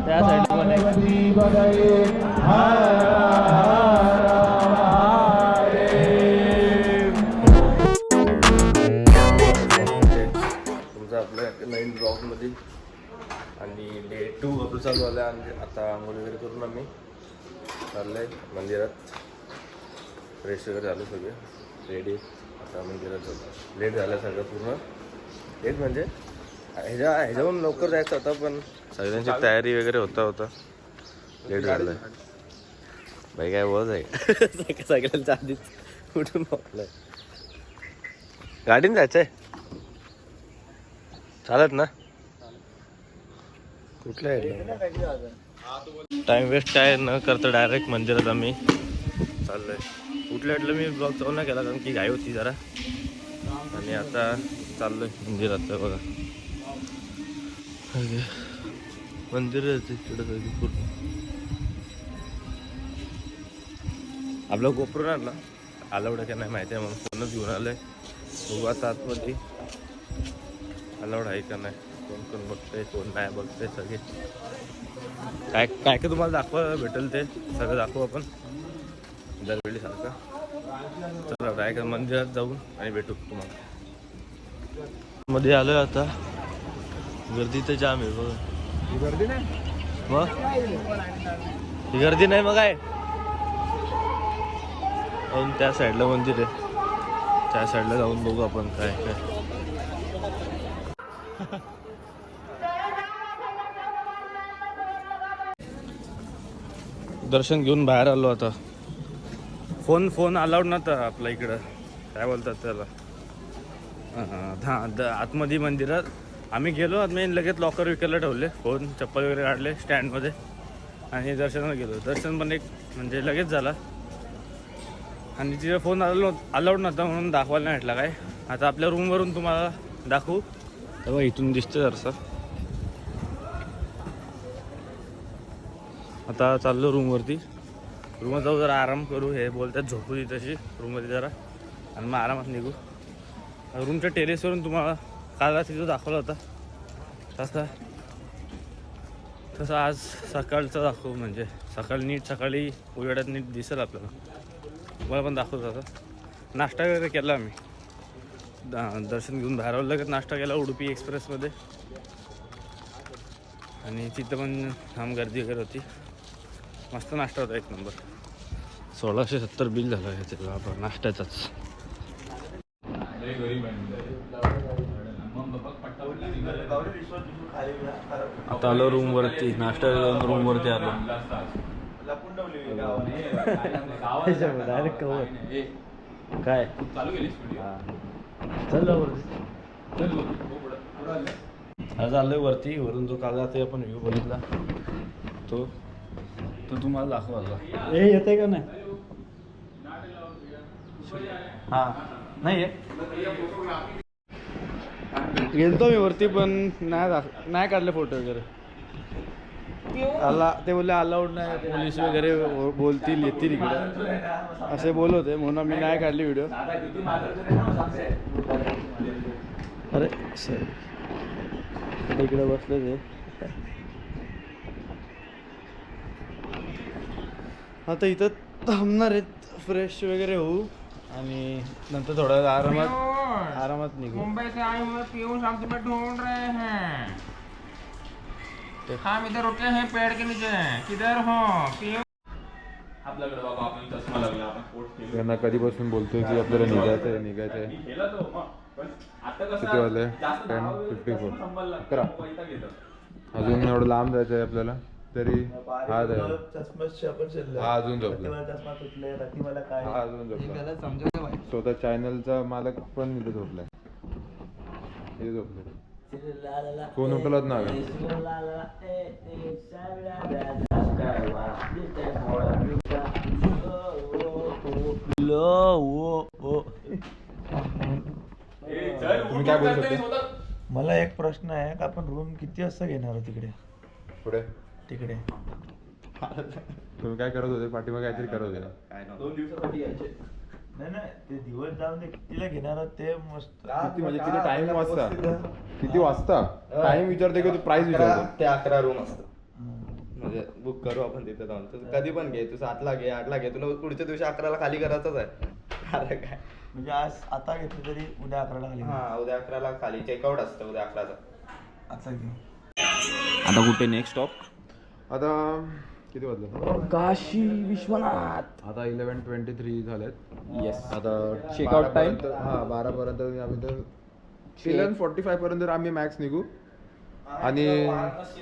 त्या साईड तुमचं आपल्या नवीन ब्लॉगमध्ये आणि डे 2 आपलं चालू आलं आणि आता आंघोळ वगैरे करून आम्ही चाललंय मंदिरात. फ्रेश वगैरे झालं सगळे रेडी. आता मंदिरात जातो. लेट झालं सगळं पूर्ण. लेट म्हणजे ह्याच्याहून लवकर जायचं होता पण सगळ्यांची तयारी वगैरे होता लेट झालं. बाई काय वज आहे सगळ्यांच्या आधीच कुठून मोकलाय. गाडीने जायचंय चालत ना. कुठल्या टाइम वेस्ट काय न करता डायरेक्ट मंदिरात आम्ही चाललोय. कुठल्या मी ब्लॉग चालू नाही केला कारण की घाई होती जरा. आणि आता चाललोय मंदिरात. बघा मंदिर पूर्ण आपलं गोप्रो आणला अलाउड काय नाही माहिती आहे म्हणून फोनच घेऊन आलोय. बघू आता आतमध्ये अलाउड आहे का नाही. कोण कोण बघतंय कोण नाही बघतंय सगळे काय काय काय तुम्हाला दाखवा भेटेल ते सगळं दाखवू आपण दरवेळी सारखं. चला काय का मंदिरात जाऊन आणि भेटू तुम्हाला. मध्ये आलोय आता. गर्दी तर जाम आहे बघा. गर्दी नाही मग ही गर्दी नाही मग काय. अजून त्या साईडला मंदिर आहे. त्या साईडला जाऊन बघू आपण काय काय. दर्शन घेऊन बाहेर आलो आता. फोन अलाउड नव्हता आपल्या इकडं. काय बोलतात त्याला आतमध्ये मंदिरात आम्ही गेलो. आम्ही लगेच लॉकर विकरला ठेवले. फोन चप्पल वगैरे काढले स्टँडमध्ये आणि दर्शनाला गेलो. दर्शन पण एक म्हणजे लगेच झाला. आणि तिथे फोन अलाउड नव्हता म्हणून दाखवायला नाही भेटला काय. आता आपल्या रूमवरून तुम्हाला दाखवू तेव्हा इथून दिसतं जरासं. आता चाललो रूमवरती. रूमवर जाऊ जरा आराम करू. हे बोलतात झोपू दे तशी रूममध्ये जरा आणि मग आरामात निघू. रूमच्या टेरेसवरून तुम्हाला काल तिथं दाखवला होता तसं आज सकाळचं दाखवू. म्हणजे सकाळी उजेडात नीट दिसेल आपल्याला. मला पण दाखवत होता. नाश्ता वगैरे केला आम्ही. दर्शन घेऊन बाहेर आलो. लगेच नाश्ता केला उडुपी एक्सप्रेसमध्ये. आणि तिथं पण थांब गर्दी वगैरे होती. मस्त नाश्ता होता एक नंबर. 1670 बिल झालं आहे त्याला आपण नाश्त्याचाच. आता आलो रूमवरती. नाश्ता करून रूमवरती आलो. डायरेक्ट कवर काय चल आज आलोय वरती. वरून जो काल जाते आपण व्ह्यू बघितला तो तुम्हाला दाखवा. हे येते का नाही. हां नाही गेलतो मी वरती पण नाही काढले फोटो वगैरे. ते बोलले अलाउड नाही. पोलीस वगैरे बोलतील येतील इकडे असे बोलत होते म्हणून मी नाही काढली व्हिडिओ. अरे सर इकडे बसले ते. आता इथं थांबणार आहेत. फ्रेश वगैरे होऊ आणि नंतर थोडा आरामात निघू. मुंबई से आए हुए पीयूष हम तुम्हें ढूंढ रहे हैं. हम इधर रुके हैं पेड़ के नीचे. किधर हो पीयूष. आपल्याकडे बाबा आपल्याला चष्मा लागला. आपण त्यांना कधीपासून बोलतोय की आपल्याला निघायचंय. किती वाजले 10:54. 11 अजून एवढं लांब जायचंय आपल्याला तरी हा अजून झोपला. हा अजून झोपला. स्वतः चॅनलचा मालक पण इथे झोपलाय. इथे झोपले. फोन उचलत ना. चल तुम्ही काय बोलू शकता? मला एक प्रश्न आहे का आपण रूम किती वाजता घेणार आहोत तिकडे पुढे तिकडे तुम्ही काय करत होते? पाठीमागे काहीतरी करत होते. 2 दिवसासाठी यायचे. नाही ते दिवस जाऊन ते कितीला घेणार आहोत ते मस्त. किती म्हणजे किती टाइम वाजता? किती वाजता? टाइम विचारते की तू प्राइस विचारतो? ते 11 रूम असतं म्हणजे बुक करू आपण तिथे जाऊन. तू कधी पण घे, तू 7ला घे, 8ला घे, तुला पुढच्या दिवशी 11ला खाली करायचंच आहे. अरे काय म्हणजे आज आता घेतलं तरी उद्या 11ला खाली. हा, उद्या 11ला खाली चेकआउट असतं उद्या 11चा. आता घेऊ. आता कुठे नेक्स्ट स्टॉप? आता किती वाजलं? काशी विश्वनाथ. आता 11:23 झालेत. येस. आता Checkout time? 12 पर्यंत आम्ही तर 11:45 पर्यंत आम्ही मॅक्स निघू आणि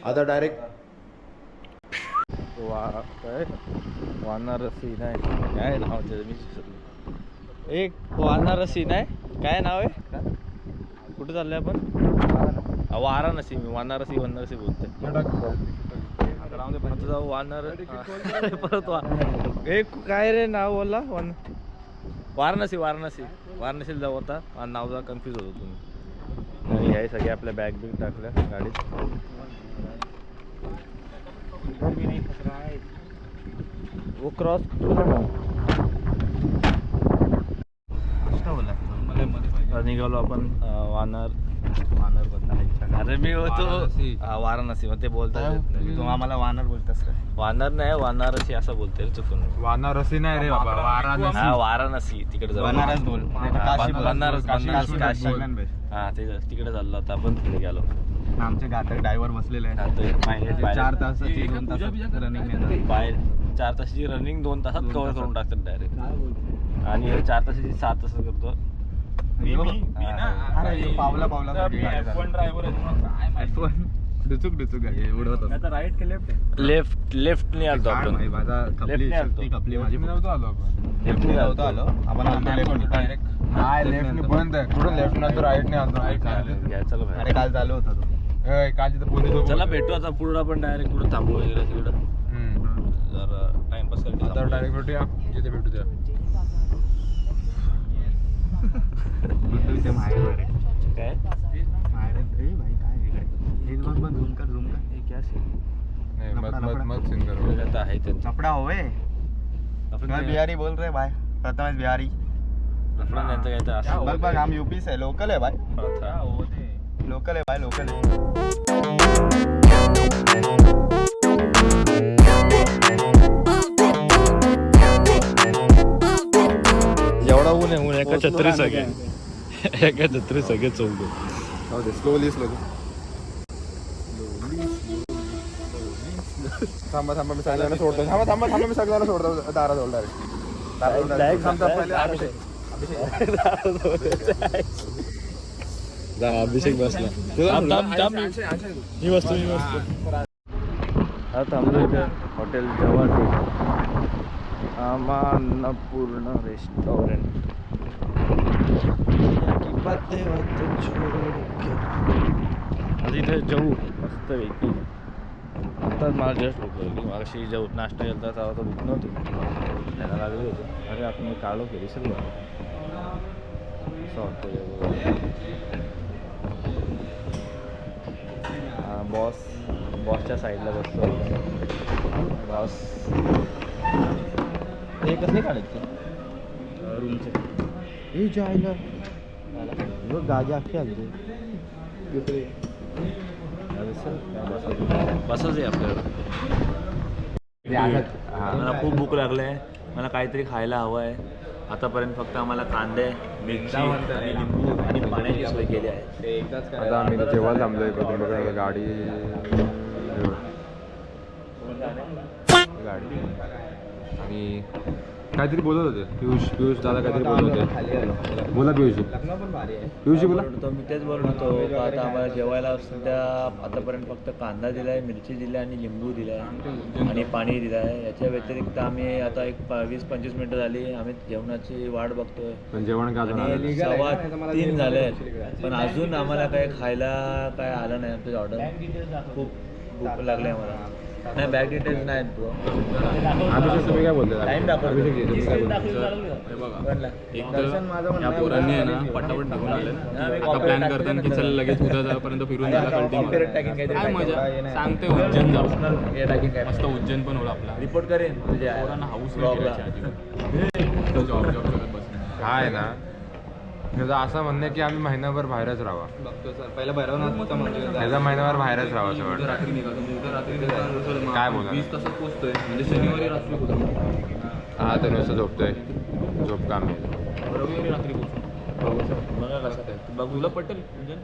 आता डायरेक्ट काय वानारसी नाही काय नाव मी एक वानारसी नाही काय नाव आहे कुठे चाललंय आपण? वाराणसी. मी वानारसी बोलतोय. आता जाऊ परत एक काय रे नाव बोलला वाराणसीला जाऊ. आता नाव जरा कन्फ्यूज होतो तुम्ही. आणि हे सगळे आपल्या बॅग बिग टाकल्या गाडीत. वो क्रॉस निघालो आपण वानर अरे मी होतो वाराणसी मग ते बोलता येत नाही. तू आम्हाला वानर बोलतास काय? वानर नाही वानारसी असं बोलते रे चुकून. वानारसी नाही रे बाबा, वाराणसी. हा वाराणसी तिकडे जाऊ. बनारस बोल. बनारस काशी सगळ्यात best. हा ते तिकडे चाललो आता आपण. तिकडे गेलो. आमचे घातक ड्रायव्हर बसलेले आहे. 4 तासाची 2 तासात रनिंग. बाहेर 4 तासाची रनिंग 2 तासात कव्हर करून टाकतात डायरेक्ट. आणि 4 तासाची 7 तास करतो. पावला डुचुक आहे उडवत असतो. राईट के लेफ्ट लेफ्ट नाही आलतो आपण. खपली माझी नव्हतो आलो आपण. लेफ्ट नाही आलतो. आपण डायरेक्ट. नाही लेफ्ट बंद आहे. कुठं लेफ्ट नाही तर राईट नाही आलो. चला अरे काल चालू होता तो. काल तिथं पोलीस चला भेटू आता पुढं. आपण डायरेक्ट कुठं थांबू वगैरे तिकडं जरा टाइमपास आता करतो. डायरेक्ट भेटूया जिथे भेटू त्या. काय झूम कर हे क्या सीन? नाही मत सीन करू. आता आहे त्यांचा लफड़ा होवे. आपण मैं बिहारी बोल रहे भाई, प्रथमेश बिहारी. लफड़ा त्यांचं काय तर असं बघ हम यूपी से लोकल है भाई. प्रथा. लोकल है भाई, लोकल है. एवढा ऊन आहे एका छत्री सगळे चौक. स्लोली थांबा मी सगळ्यांना सोडतो. थांबा मी सगळ्यांना सोडतो. दारात अभिषेक बसला. मी बसतो. आता थांबलो इथे हॉटेल जवान अन्नपूर्ण रेस्टॉरंट. आता इथे जाऊ मस्त वेगळी. आत्ताच मला जस्ट भूक लागली. मागाशी जाऊ नाश्ता केला तेव्हा तर भूक नव्हती. त्याला लागली होती. अरे आपण काढलो की विसरलो. असं वाटतं बॉसच्या साईडला बसतो. बॉस हे कसं नाही काढायचं रूमचे हे जे आहे ना गाडी अख्खी आली बसच आहे आपल्याला. मला खूप भूक लागली आहे. मला काहीतरी खायला हवं आहे. आतापर्यंत फक्त आम्हाला कांदे मिरची आणि लिंबू आणि पाण्याची सोय केली आहे. आता आम्ही जेव्हा थांबलोय गाडी आणि काहीतरी बोलत होते. पियुष दादा काहीतरी बोलत होते. बोला पियुषजी बोला. मी तेच बोलत होतो का आता आम्हाला जेवायला सध्या आतापर्यंत फक्त कांदा दिला आहे, मिरची दिली आणि लिंबू दिलं आहे आणि पाणी दिलं आहे. याच्या व्यतिरिक्त आम्ही आता एक 20-25 मिनटं झाली आम्ही जेवणाची वाट बघतोय. पण जेवण काय आणि 3:15 झाले आहेत पण अजून आम्हाला काय खायला काय आलं नाही. आमची ऑर्डर खूप भूक लागली आम्हाला. नाही बॅग डिटेल्स नाही अभिषेक तुम्ही काय बोलता? टाइम दाखवतो. अभिषेक जी, तुम्ही काय बोलता? हे बघा एक तर या पोरांनी आहे ना पटापट घेऊन आले आता प्लॅन करताना की चल लगेच उद्या जाईपर्यंत फिरून जायला कळते काय मजा सांगते उज्जैन जाऊ मस्त उज्जैन पण होईल आपला रिपोर्ट करेन तुझ्या पोरांना हाऊस नाही करायची अजिबात जॉब करत बस काय आहे ना त्याचं असं म्हणणं आहे की आम्ही महिनाभर बाहेरच राहावा. बघतो सर पहिला भैरवनाथचं मंदिर जायचं. त्याचा महिनाभर बाहेरच राहावं असं उद्या वाटतं. रात्री निघालो उद्या रात्री निघालो सर काय बोलणार? 20 तासात पोहोचतोय म्हणजे शनिवारी रात्री पोहोचतो हा तर नुसतं झोपतोय झोप काम आहे. रविवारी रात्री पोहोचतो बघा कसं आहे बघ तुला पटेल उज्जैन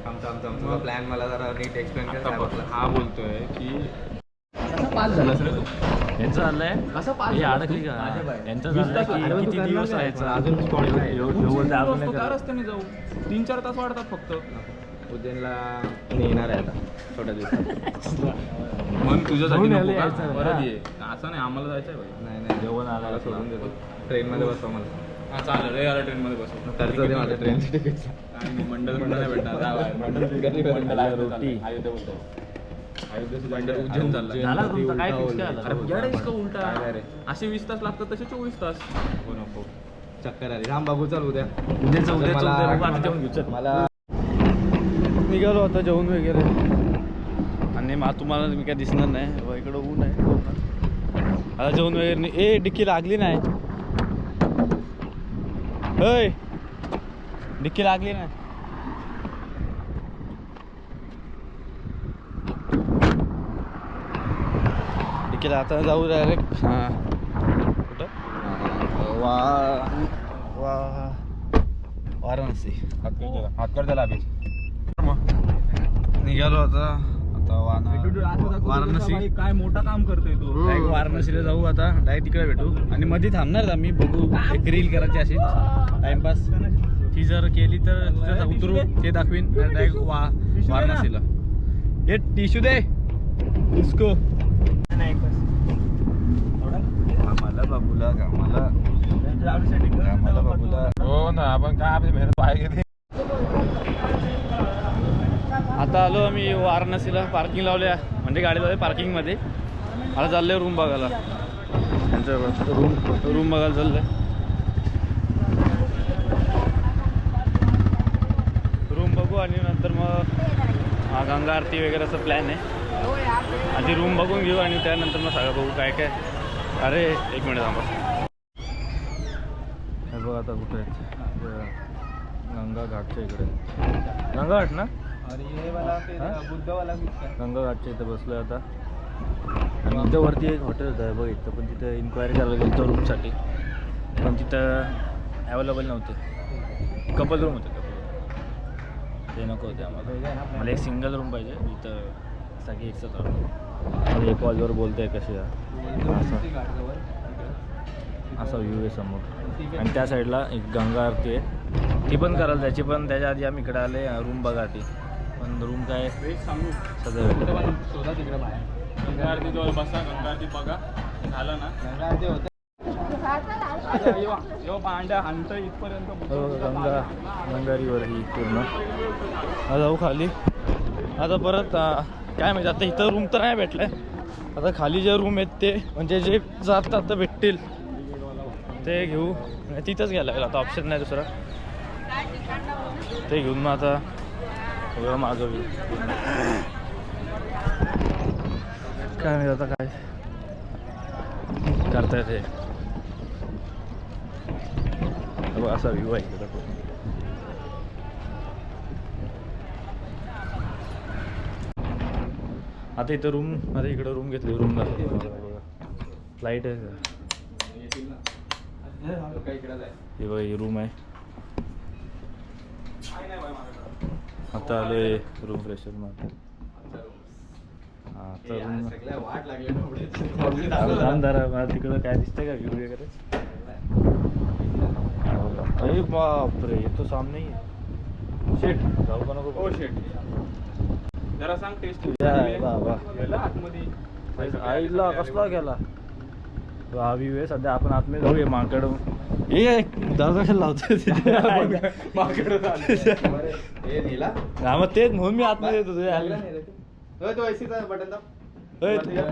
आमचा प्लॅन मला जरा नीट एक्सप्लेन आता बघ, कर. हा बोलतोय की पास झालास रे तू यांचं चाललंय कसं पास हे अडकली का यांचं चाललंय की किती दिवस राहायचं अजून त्या रस्त्याने जाऊ 3-4 तास वाढतात फक्त उज्जैनला मी येणार आहे आता थोड्या दिवसात. मग तुझ्यासाठी जाऊन नको का? यायचं ना. परत ये असं नाही आम्हाला जायचं आहे भाई नाही नाही जेवण आलं मला सोडून देतो ट्रेनमध्ये बसवा मला. हा चालेल रे याला ट्रेनमध्ये बसव खर्च दे माझ्या ट्रेनचे तिकीट. आणि मंडल नाही भेटणार जा बाहेर. मंडल रोटी. अयोध्या बोलतो मंडल उज्जैन चालला झाला तुमचा काय फिक्स काय अरे झाला? येडा इसका उलटा काय रे? असे 20 तास लागतात तसे 24 तास नको चक्कर आली राम बाबू चल उद्या उद्याचं बघू, आता जेवून घेऊ, चल. मला निघालो आता जेवण वगैरे आणि मग तुम्हाला मी काय दिसणार नाही व इकडं ऊन आहे आता जेवण वगैरे नाही. ए डिक्की लागली नाही होय डिक्की लागली नाही डिक्कीला आता जाऊ डायरेक्ट हां कुठं वा वा वाराणसी हातकर त्याला अभि निघालो आता वाराणसी काय मोठा काम करतोय तू डायरेक्ट वाराणसीला जाऊ आता डायरेक्ट तिकडे भेटू आणि मध्ये थांबणार आम्ही बघू एक रील करायची अशी टाइमपास ती जर केली तर तिथं उतरू ते दाखवीन डायरेक्ट वाराणसीला हे टिश्यू दे इसको कामाला बाबूला हो ना आपण काय आपली मेहनत पाय घेते. आता आलो आम्ही वाराणसीला पार्किंग लावल्या म्हणजे गाडी लावली पार्किंगमध्ये आता चाललंय रूम बघायला त्यांचं रूम बघायला चाललंय रूम बघू आणि नंतर मग गंगा आरती वगैरे असं प्लॅन आहे आधी रूम बघून घेऊ आणि त्यानंतर मग सगळं बघू काय काय अरे एक मिनिट थांबा हे बघ आता कुठे गंगा घाटच्या इकडे गंगा घाट ना गंगा घाटच्या इथं बसलोय आता आणि इथं वरती एक हॉटेल होतं बघ इथं पण तिथं इन्क्वायरी करायला गेलो होतो रूमसाठी पण तिथं अवेलेबल नव्हते कपल रूम होते ते नको होते आम्हाला मला एक सिंगल रूम पाहिजे इथं सगळी एकसाथ राहतो एक कॉलवर बोलतोय कशी असा व्ह्यू आहे समोर आणि त्या साईडला एक गंगा आरती आहे ती पण करायला त्याची पण त्याच्या आधी आम्ही इकडे आले रूम बघा ती पण रूम काय सगळं शोधा तिकडे बाहेर गंगा आरती जवळ बसा गंगा आरती बघा झालं ना यो भांड्या हांत इथपर्यंत गंगारीवर ही पूर्ण आता जाऊ खाली आता परत काय माहिती आता इथं रूम तर नाही भेटलाय आता खाली जे रूम आहेत ते म्हणजे जे जातात आता भेटतील ते घेऊ तिथंच घ्यायला लागेल आता ऑप्शन नाही दुसरा ते घेऊन मग आता सगळं मागं घेऊ काय माहिती आता काय करता येते असा व्ह्यू आहे इकडं आता इथं रूम आता इकडं रूम घेतली रूम लाईट आहे हे बघा ही रूम आहे आता आलोय रूम फ्रेशर मध्ये आता रूम वाट लागली शानदार मला तिकडं काय दिसतंय का व्ह्यू वगैरे अरे बापरे ये तो सामने ही है शेट जाऊ का नको ओ शेट जरा सांग टेस्ट आतमध्ये आईला कसला गेला हा व्ह्यू आहे सध्या आपण आतमध्ये जाऊया माकड हे दरवाजा लावतो हे नीला हा मग तेच म्हणून मी आतमध्ये येतो तुझ्या तो एसीचा बटन दाब.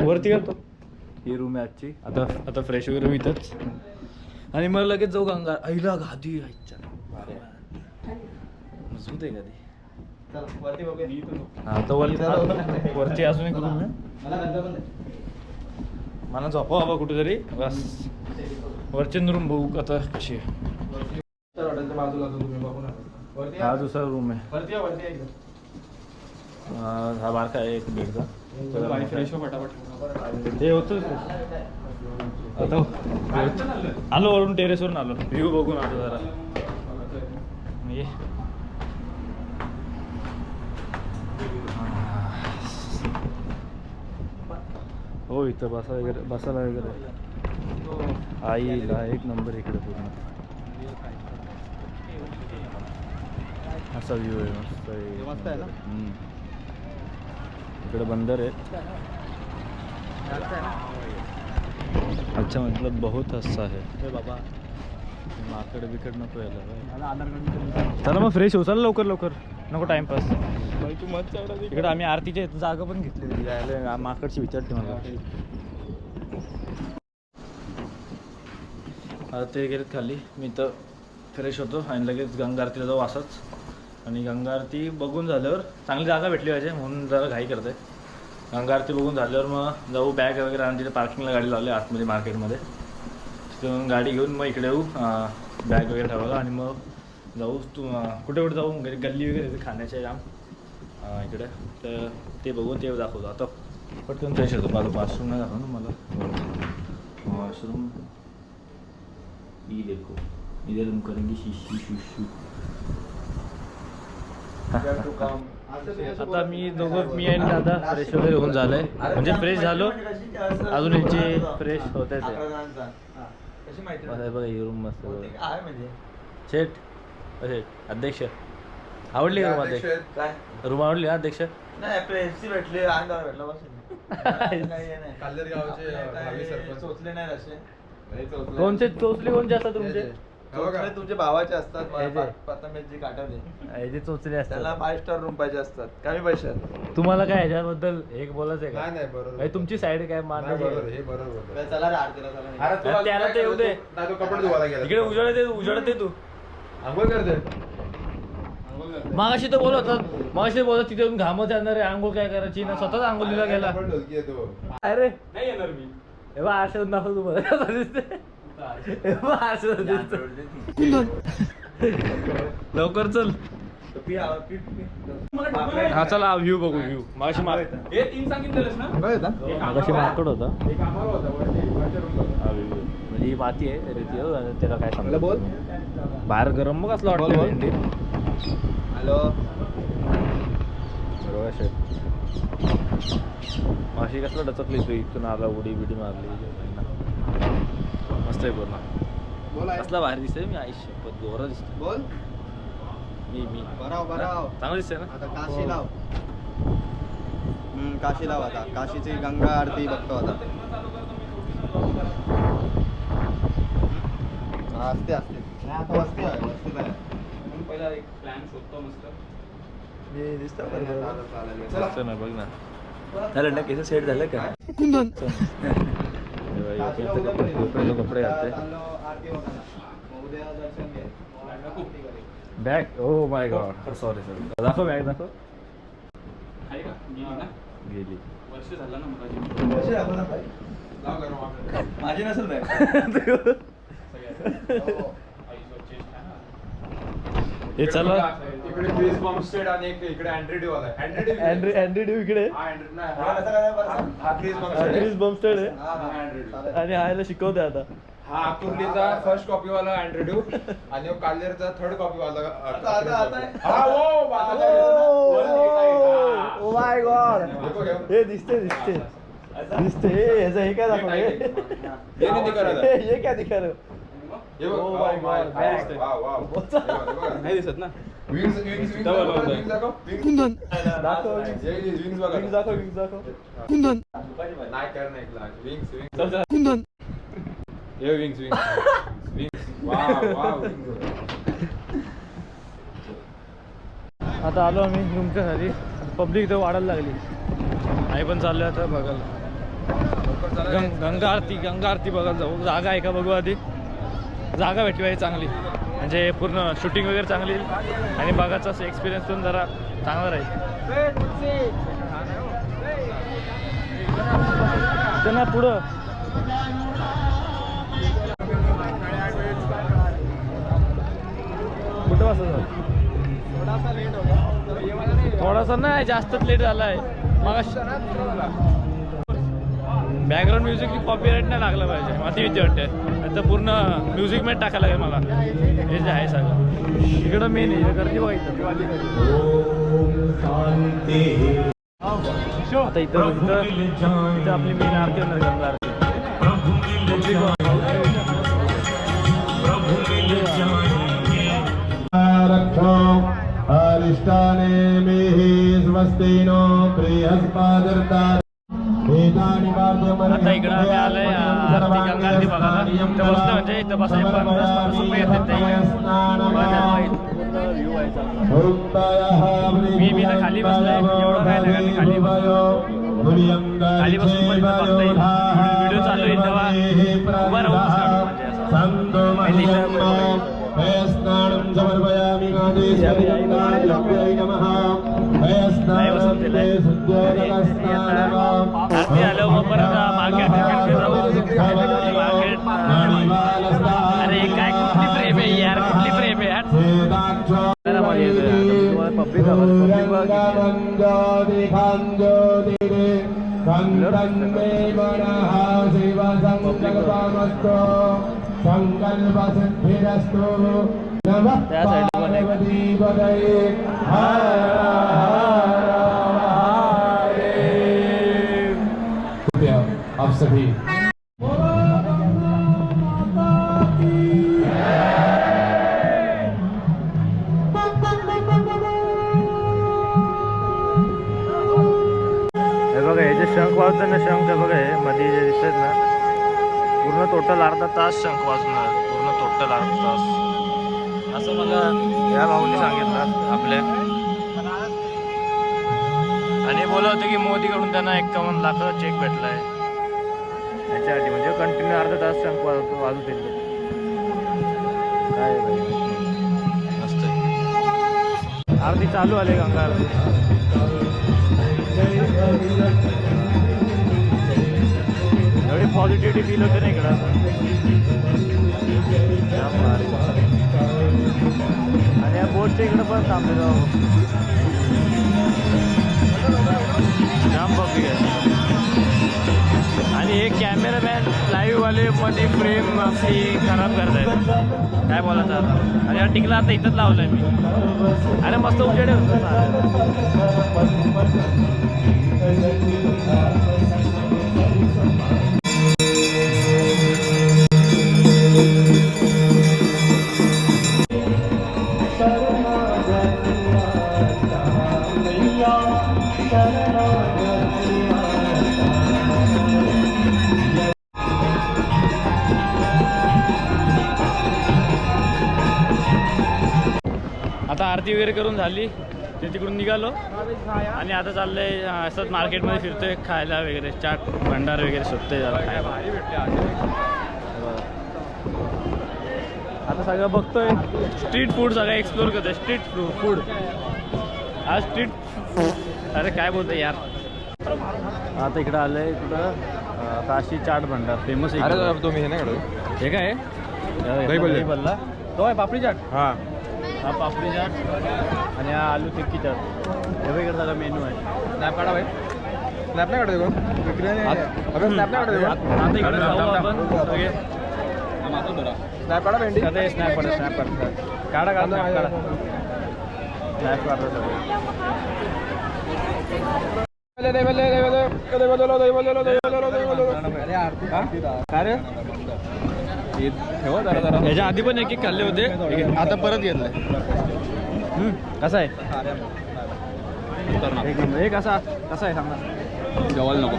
वरती करतो. ही रूम आहे आजची. आता फ्रेश वगैरे होऊ इथंच आणि मग लगेच जाऊ गंगा. आईला गादी आईच्या मजबूत आहे गादी. चला वरती बघूया. हा तर वरती अजून एक रूम आहे. मला झोपा बाबा कुठेतरी बस. वरची रूम बघू आता कशी आहे. हॉटेलच्या बाजूला तो तुम्ही बघू नका. वरती हा दुसरा रूम आहे. वरती वरती एकदम. हा बारका आहे एक बेडचा. फ्रेश हो पटापट. ते होतं आता आलो वरून टेरेसवरून आलो. व्ह्यू बघून आलो जरा. ये हो इथं बसायला वगैरे आईला एक नंबर इकडे पूर्ण असा व्ह्यू आहे. मस्त आहे. मस्त आहे ना? इकडे बंदर आहे. अच्छा मतलब बहुत अच्छा है बाबा. माकड बिकड नको यायला. चला मग फ्रेश हो. चला लवकर लवकर नको टाइमपास. तू मत इकडे आम्ही आरतीच्या जागा पण घेतली यायला. माकडची विचारते मला. आता ते गेलेत खाली. मी तर फ्रेश होतो आणि लगेच गंगा आरतीला जाऊ असंच. आणि गंगा आरती बघून झाल्यावर चांगली जागा भेटली पाहिजे म्हणून जरा घाई करते. गंगा आरती बघून झाल्यावर मग जाऊ बॅग वगैरे आणि तिथे पार्किंगला गाडी लावली आतमध्ये मार्केटमध्ये. तिथून गाडी घेऊन मग इकडे येऊ बॅग वगैरे ठेवायला आणि मग जाऊ. कुठे कुठे जाऊ गल्ली वगैरे खाण्याच्या जाम इकडे. तर ते बघून ते दाखवतो. आता पटकन फ्रेश होतो. माझं वॉशरूम नाही दाखव ना मला. वॉशरूम ही देखो इधर हम करेंगे शी शू शू. आता मी आणि दादा फ्रेश वगैरे होऊन झालंय. म्हणजे फ्रेश झालो अजून यांची फ्रेश होत आहे. बघा ही रूम मस्त म्हणजे शेठ. असे अध्यक्ष आवडली का रूम? अध्यक्ष रूम आवडली का अध्यक्ष? नाही आपले एसी भेटले आनंदाला भेटला बस. काल्लेर गावचे चोचले नाही असे. कोणते चोचले असतात तुमचे? तुमचे भावाचे असतात. प्रथमेशजी काटाले हे चोचले असतात. त्याला 5 स्टार रूम पाहिजे असतात कमी पैशात. तुम्हाला काय ह्याच्याबद्दल एक बोलायचं आहे नाही बरोबर. का? तुमची साईड काय मानण्याची? हे बरोबर. चला रे आरतीला चला. त्याला ते येऊ दे. नाही तो कपडे धुवायला गेला. इकडे उजाडत आहे तू. आंघोळ करते. मागाशी तर बोलत तिथे येऊन घामत जाणार आहे. आंघोळ काय करायची ना स्वतःच आंघोळीला गेला. ढोलकी आहे तो. अरे नाही येणार मी. हे बा आरशात दाखव तुम्हाला कसं दिसते. लवकर चल. हा चला व्ह्यू बघू. व्ह्यू मागाशी हे 3 सांगितलेलंस ना? मागाशी माकड होता. एक आम्हाला होता हा व्ह्यू म्हणजे ही माती आहे रेती आहे आणि त्याला काय सांगलं बोल. बाहेर गरम मग असलं वाटतं. हॅलो माशी कसला डचकली तू. इथून आला उडी बिडी मारली. मस्त आहे पूर्ण. कसला बाहेर दिसतोय मी. आयुष्य गोरा दिसतोय. बोल. मी बराव चांगलं दिसतंय ना. आता काशी लाव. काशी लाव. आता काशीची गंगा आरती बघतो आता. असते नाही आता वस्ती आहे. पहिला एक प्लॅन शोधतो मस्त. मस्त ना बघ ना. झालं ना केस सेट झालं का? कपडे घालते. Bag oh my God sorry दाखव. बॅग दाखव. आहे का? गेली ना? गेली. वर्ष झालं ना मला. माझी नसेल बॅग. हे चला इकडे क्रिस बॉम्बस्टेड आणि एक इकडे अँड्रेड्यू आलाय. अँड्री इकडे क्रिस बॉम्बस्टेड आहे आणि हायला शिकवते आता. हा कुर्लीचा फर्स्ट कॉपी वाला अँड्रेड्यू आणि काल्लेरचा थर्ड कॉपी वाला. Oh my God. हे दिसते ह्याचं हे काय दाखव. हे काय दिखा रहे हो? नाही दिसत ना. विंग्स दाखव. नाही कर नाही विंग्स. हे विंग्स. वाव. आता आलो आम्ही रूमच्या खाली. पब्लिक इथं वाढायला लागली. आई पण चाललो आता बघायला गंगा आरती बघायला जाऊ. जागा आहे का बघू आधी. जागा भेटली पाहिजे चांगली, म्हणजे पूर्ण शूटिंग वगैरे चांगली आणि बघायचा असं एक्सपिरियन्स पण जरा चांगला राहील. त्यांना पुढं कुठं वाजता थोडासा नाही जास्तच लेट झाला आहे. मग बॅकग्राऊंड म्युझिक कॉपीराईट नाही लागलं पाहिजे. मला ती भीती वाटते. तर पूर्ण म्युझिक मध्ये टाकायला लागेल मला. हे जे आहे सगळं इकडं मेन आहे गर्दी बघायचं. आता इथं आपली मेन आरती होणार गंगा आरती. अरिष्टाने मेहि स्वस्तिनो बृहस्पतिर्ता. आता इकडं आम्ही आलोय आरती गंगा आरती बघायला. इथं बसलं म्हणजे इथं बसायला 50 रुपये घेतात ते. मी तर खाली बसलोय. एवढं काय नाही खाली बसून पण इथं बघता येईल. व्हिडिओ चालू आहे तेव्हा उभा राहून म्हणजे आरती आलं मग परत मार्केट अरे काय कुठली प्रेम आहे यार, कुठली प्रेम आहे यार. पब्लिक संकल्प सिद्धिरस्तु नमः पार्वती पतये हर हर आप सभी बघा हे जे शंख वाजतात ना, शंख बघा हे मध्ये जे दिसतात ना, पूर्ण टोटल अर्धा तास शंख वाजणार. पूर्ण टोटल अर्धा तास असं मला या भाऊनी सांगितलं आपल्या. आणि बोलत होते की मोदीकडून त्यांना 51 लाख चेक भेटलाय याच्यासाठी. म्हणजे कंटिन्यू अर्धा तास शंख वाजवत येईल. काय मस्त आरती चालू आले गंगा आरती. एवढी पॉझिटिव्हिटी फील होते ना इकडं. आणि या बोटच्या इकडं पण थांबले जाऊ. जाम पब्लिक आहे. आणि हे कॅमेरामॅन लाईव्हवाले मध्ये फ्रेम आपली खराब करत आहेत. काय बोलायचं आता. आणि हा टिकला आता इथंच लावलं आहे मी. अरे मस्त उजेडे होतं. आता आरती वगैरे करून झाली. ते तिकडून निघालो आणि आता चाललंय असंच मार्केटमध्ये फिरतोय खायला वगैरे. चाट भंडार वगैरे शोधतोय जरा खायला. आता सगळं बघतोय. स्ट्रीट फूड सगळं एक्सप्लोर करतोय. स्ट्रीट फूड आज स्ट्रीट. अरे काय बोलतोय यार. आता इकडं आलंय कुठं काशी चाट भंडार फेमस आहे. तुम्ही हे नाही काढू. हे काय दही बल्ला तो आहे पापडी चाट. हा पापडी चाट आणि हा आलू टिक्की चाट. हे इकडे सगळा मेनू आहे. स्नॅप काढा भाई. स्नॅप नाही काढू स्नॅप नाही काढू. आता इकडे जाऊ आपण सगळे. स्नॅप काढा भेंडी. आता स्नॅप काढा. स्नॅप काढा काढा काढा स्नॅप काढा सगळे. याच्या आधी पण एक खाल्ले होते. आता परत घेतलंय. कसा आहे एक कसा आहे सांगा. जवळ नको.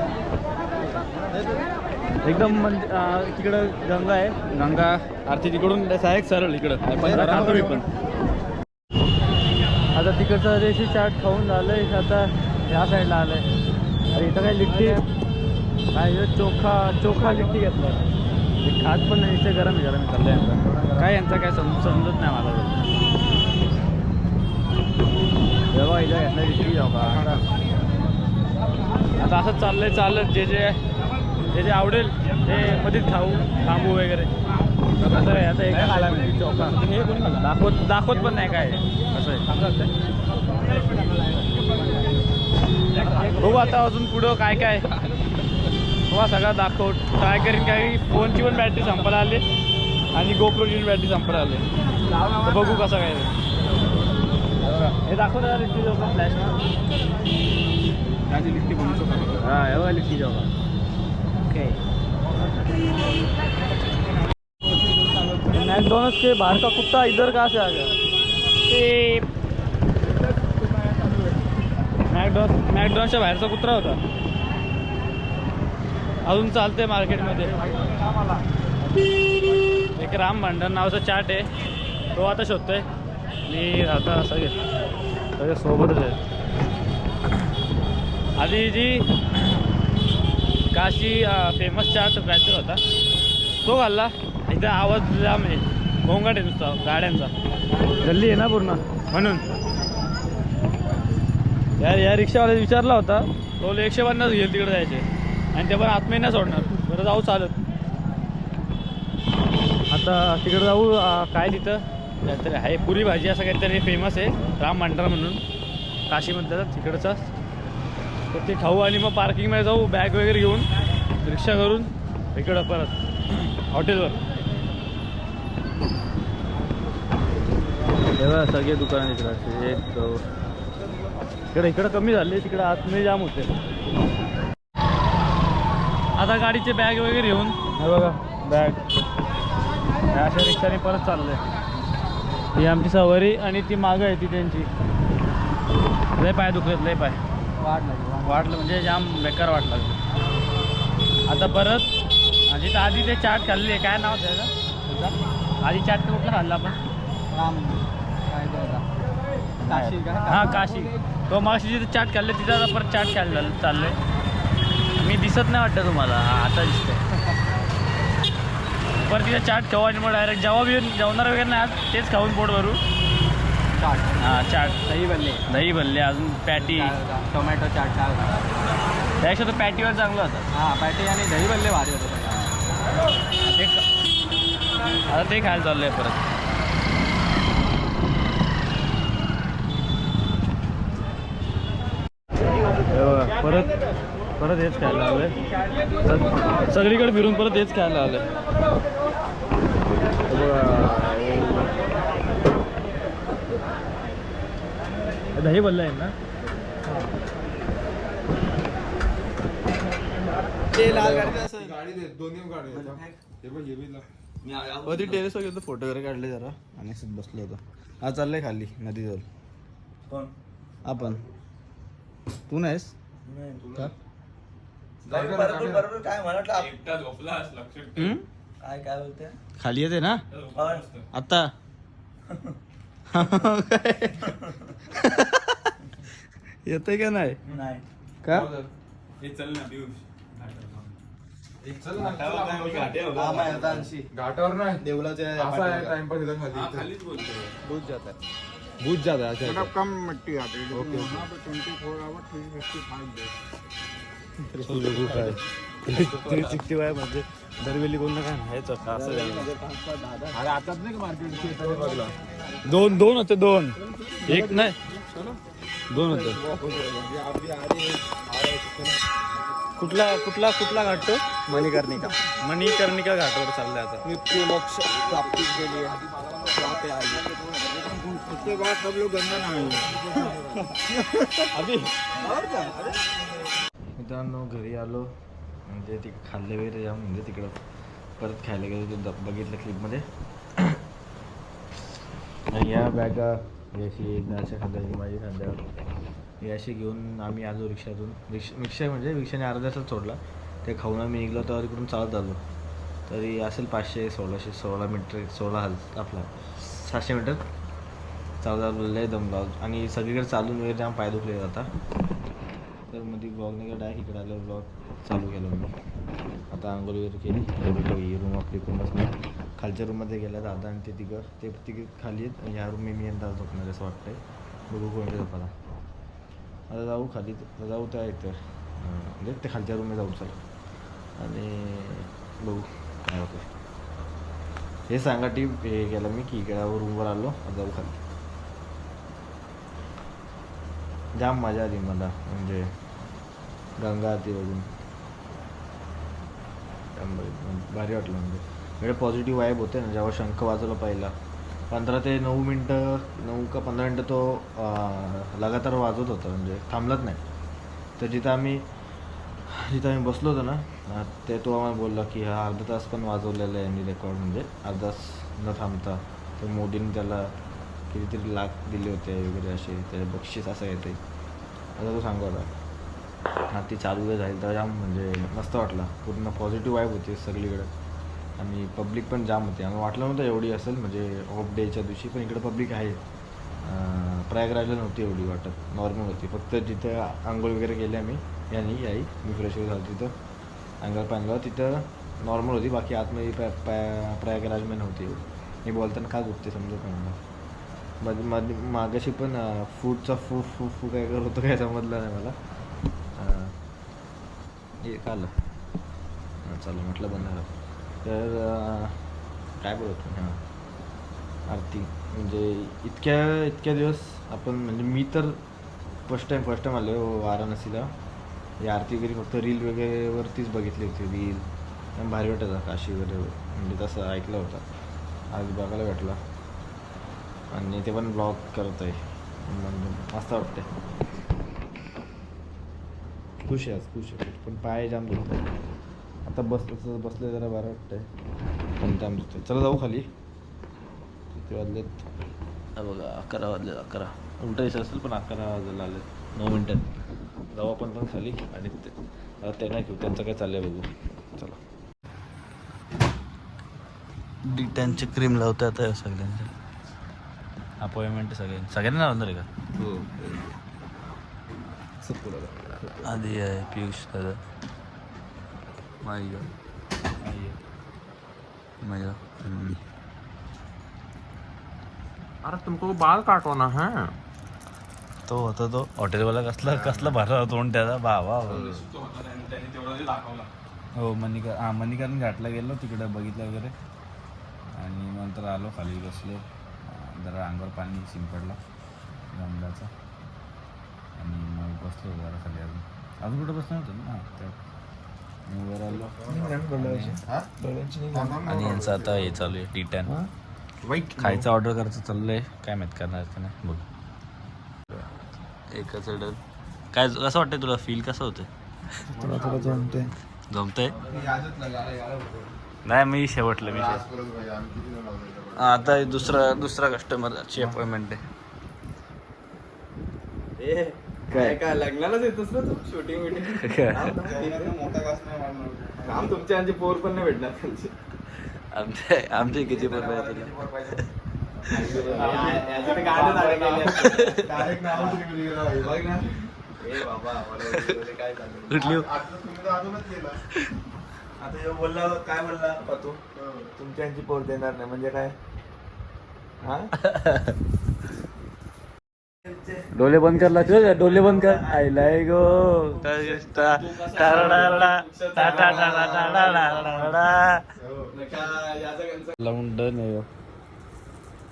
एकदम म्हणजे तिकडं गंगा आहे. गंगा आरती तिकडून डायरेक्ट सरळ इकडं खातो मी पण. आता तिकडचं देशी चाट खाऊन झालंय. आता ह्या साईडला आलंय. अरे इथं काय लिट्टी काय चोखा लिट्टी घेतला खात पण नाही इथे गरम चाललं यांचा काय यांचा काय समजत नाही मला जेव्हा इथं घेतला लिट्टी जाऊ का आता असंच चाललं जे आवडेल ते मध्येच थांबू वगैरे असं आहे. आता एक खायला मिळते चोखा दाखवत पण नाही काय असं आहे. बघू आता अजून पुढं काय बघा सगळं ट्राय करीन. काही फोनची पण बॅटरी संपायला आली आणि गोप्रोची पण बॅटरी संपायला आली. तर बघू कसं काय हे दाखवत लिट्टी चोखा फ्लॅश लिट्टी बनवू चोखा हां हे बघा लिट्टी चोखा ओके. मैकडॉनल्ड्स के बाहर का कुत्ता इधर कहाँ से आ गया? मॅकडॉनल्ड्सच्या बाहेरचा कुत्रा होता. अजून चालते मार्केटमध्ये. एक राम भांडर नावाचा चाट आहे तो आता शोधतोय मी. आता सगळे सोबतच आहे. आधी जी काशी फेमस चाट काहीतरी होता तो खाल्ला. इथं आवाज जाम आहे गोंगाट आहे नुसता गाड्यांचा. गल्ली आहे ना पूर्ण म्हणून. या रिक्षावाल्याने विचारला होता तो 150 घेईल तिकडे जायचे आणि ते पण आत्मे नाही सोडणार. बरं जाऊ चालत. आता तिकडे जाऊ. काय तिथं काहीतरी आहे पुरी भाजी असं काहीतरी फेमस आहे राम भांडार म्हणून काशीमध्ये तिकडचं. तर ते खाऊ आणि मग पार्किंगमध्ये जाऊ बॅग वगैरे घेऊन रिक्षा करून इकडं परत हॉटेलवर. तेव्हा सगळे दुकान इकडं कमी झाले तिकडं आतमध्ये जाम होते. आता गाडीचे बॅग वगैरे घेऊन हे बघा बॅग अशा रिक्षाने परत चाललंय. ही आमची सवारी आणि ती मागं आहे ती त्यांची. लय पाय दुखत लय पाय वाटलं म्हणजे जाम बेकार वाटलं. आता परत जिथं आधी ते चाट खाल्ली काय नाव त्याचं आधी चाट कुठला खाल्ला आपण हां काशी. तो मागशी जिथे चाट खाल्ले तिथं आता परत चाट खायला चाललंय. मी दिसत नाही वाटतं तुम्हाला आता दिसतंय. परत तिथं चाट खाऊ आणि मग डायरेक्ट जेवणार वगैरे नाही आज तेच खाऊन पोट भरू. हां चाट दही भल्ले अजून पॅटी टोमॅटो चाट त्यापेक्षा तो पॅटीवर चांगलं होतं. हां पॅटी आणि दही भल्ले भारी होतं. आता ते खायला चाललंय परत. परत हेच खायला आलंय. सगळीकडे फिरून परत हेच खायला आलंय. दही भल्ला आहे ना. ती टेरेसवर गेलो फोटो वगैरे काढले जरा आणि असंच बसलो होतो. आज चाललंय खाली नदीजवळ. कोण आपण तू नाहीस का? काय म्हणत काय बोलते खाली येते ना पण आता. येते का नाही नाही का? घाटावर नाही देवलाच्या असा आहे टाइमपास इथं खाली भूत जात आहे. भूत जात आहे. कम मिट्टी आती है ओके 365 मध्ये दरवेली कोण ना काय नाहीच असं. अरे आताच नाही का मार्केट बघला दोन होते. दोन एक नाही 2 होते. कुठला घाट तो मणिकर्णिका घाटावर चाललाय आता. मृत्यू मोक्ष प्राप्ति के लिए उसके बाद सब लोग गंगा नहाएंगे मित्रांनो घरी आलो म्हणजे ते खाल्ले वगैरे जाम म्हणजे तिकडं परत खायला गेलो ते बघितलं क्लिपमध्ये. या बॅगा याशी अशा खाल्ल्याची माझी खाल्ल्यावर ही अशी घेऊन आम्ही आलो रिक्षातून. रिक्षा म्हणजे रिक्षाने अर्ध्या तासात सोडला. ते खाऊन आम्ही निघलो तर इकडून चालत आलो तरी असेल 500-1600 मीटर 700 मीटर चालत आलो. लय दमलो आणि सगळीकडे चालून वगैरे जाम पाय दुखले आता. तर मध्ये ब्लॉग नाही का डायरेक्ट इकडे आल्यावर ब्लॉग चालू केला मी. आता आंघोळ वगैरे केली. ही रूम आपली कोण बसणार. खालच्या रूममध्ये गेल्या दादा आणि ते तिघं खाली आहेत. ह्या रूम मी आणि दादा झोपणार असं वाटतंय. बघू कोणत्या झोपाला. आता जाऊ खाली जाऊ त्या इथं म्हणजे ते खालच्या रूममध्ये जाऊ चला आणि बघू काय होतं. हे सांगा टीप हे केलं मी की इकडे रूमवर आलो जाऊ खाली. जाम मजा आली मला म्हणजे गंगा आरती बघून भारी वाटलं. म्हणजे एवढे पॉझिटिव्ह वाईब होते ना. जेव्हा शंख वाजवला पहिला 15 ते 9 मिनटं 9 का 15 मिनटं तो लगातार वाजवत होता म्हणजे थांबलंच नाही. तर जिथं आम्ही बसलो होतो ना ते तो आम्हाला बोलला की हा अर्धा तास पण वाजवलेला आहे यांनी रेकॉर्ड म्हणजे अर्धा तास न थांबता. तर मोदींनी त्याला कितीतरी लाख दिले होते वगैरे असे त्याचे बक्षीस असं येते. आता तो सांगवला हा ती चालू जाईल तर जाम म्हणजे मस्त वाटला. पूर्ण पॉझिटिव्ह वाईब होती सगळीकडे आणि पब्लिक पण जाम होती. आम्हाला वाटलं नव्हतं एवढी असेल म्हणजे ऑफ डेच्या दिवशी पण इकडे पब्लिक आहे. प्रयागराजला नव्हती एवढी वाटत नॉर्मल होती. फक्त जिथं आंघोळ वगैरे केली आम्ही यानी मी फ्रेश वगैरे झालो तिथं अंगावर पांगावर तिथं नॉर्मल होती. बाकी आतमध्ये प्रयागराजमध्ये नव्हती. मी बोलताना का गुप्ते समजत नाही मध्ये मागाशी पण फूडचा फू काय करत होतं काय समजलं नाही मला. हे कालं चालू म्हटलं बनणार. तर काय बोलत हां आरती म्हणजे इतक्या दिवस आपण म्हणजे मी तर फर्स्ट टाईम आलो वाराणसीला. ही आरती वगैरे फक्त रील वगैरे वरतीच बघितली होती. रील भारी वाटायचा काशी वगैरे म्हणजे तसं ऐकलं होतं. आज बघायला भेटला आणि ते पण ब्लॉग करत आहे म्हणजे मस्त वाटते. खुश आहे पण पाय जाम दुखत आहे. आता बसले जरा बरं वाटतंय पण जाम दुखत आहे. चला जाऊ खाली. किती वाजलेत बघा 11 वाजले. 11 उलटायचं असेल पण 11 वाजायला आले 9 मिनटात. जाऊ आपण पण खाली आणि ते नाही घेऊ त्यांचं काय चाललंय बघू. चला डिटॅनची क्रीम लावते आता सगळ्यांच्या अपॉइंटमेंट सगळ्यांना लावणार आहे का. हो आधी आहे पियुष दादा माझ्या अरे तुमको बाल काटवाना है. तो होता तो हॉटेलवाला कसला भरला तोंड त्याचा बाबा. हो मणिकरण घाटला गेलो तिकडे बघितलं वगैरे आणि नंतर आलो खाली बसलो. जरा अंगावर पाणी शिंपडला गंगाचा आणि मग बसलो जरा खाली. अजून कुठं बसलं नव्हतं ना त्या वर आलो. आणि यांचं आता हे चालू आहे टी10 खायचं ऑर्डर करायचं चाललंय. काय माहीत करणार का नाही बघ. एकच ऑर्डर काय कसं वाटतंय तुला फील कसं होतं. जमतंय नाही मी शेवटलं मी आता दुसरा कस्टमरची अपॉइंटमेंट आहे. काय लग्नालाच येतोस ना तू. शूटिंग काम तुमच्या आमचे पोर पण नाही भेटणार त्यांचे. आमचे किती पण आता बोलला काय बोलला तू तुमच्यांची पोर देणार नाही म्हणजे काय. डोले बंद कर लागतो. डोले बंद कर आयलाय गो लावून डन आहे.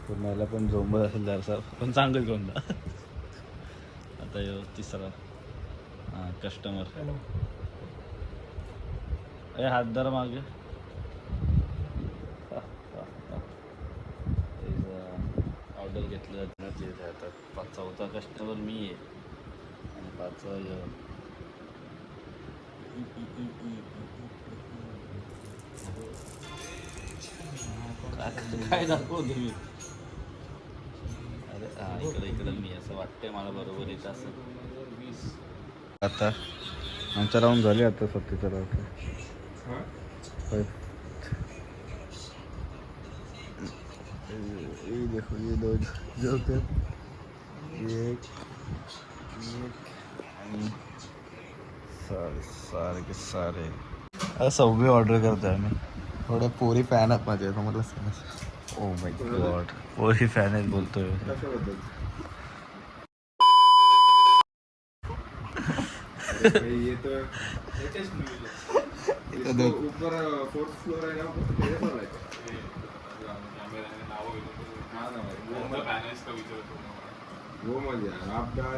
पुण्याला पण झोंबत असेल जरसा पण चांगलं कोणता. आता यो तिसरा कस्टमर अरे हातदार मागे ऑर्डर घेतलं. आता 4था कस्टमर मी आहे आणि 5वा काय दाखवतो तुम्ही. अरे हा इकडं मी असं वाटतंय मला बरोबर येत असं. आता आमचा राऊंड झाले. आता 37 राऊंड देखो ये दो जोकर एक आणि सारे सारे आता सव्वे ऑर्डर करतोय आम्ही. थोड्या पोरी फॅन आहेत माझ्या समजलं. ओ माय गॉड, पोरी फॅन आहेत बोलतोय.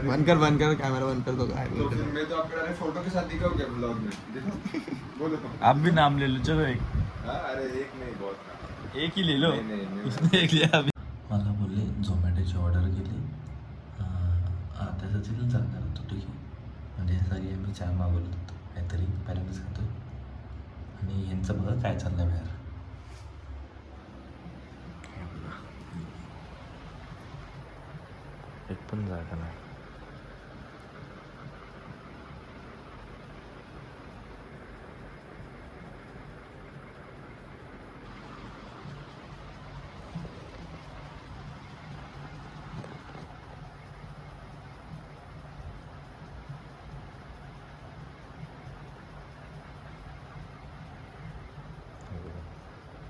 बंद कर कॅमेरा बंद कर. तो काय मैं तो आपके फोटो के साथ दिखाऊं क्या ब्लॉग में? बोलो. आप भी नाम ले लो, चलो एक अरे एक नहीं बहुत. एक ही ले लो. उसने एक लिया अभी. मला बोलले झोमॅटोची ऑर्डर केली, त्याचं चिकन चालणार होतं. ठीक आहे, म्हणजे ह्यासाठी आम्ही चहा मागवलं होतं काहीतरी, पहिल्यांदाच खातो. आणि यांचं बघा काय चाललं बाहेर. एक पण जागा नाही.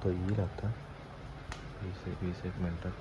तो येईल आता 20 एक मिनटात.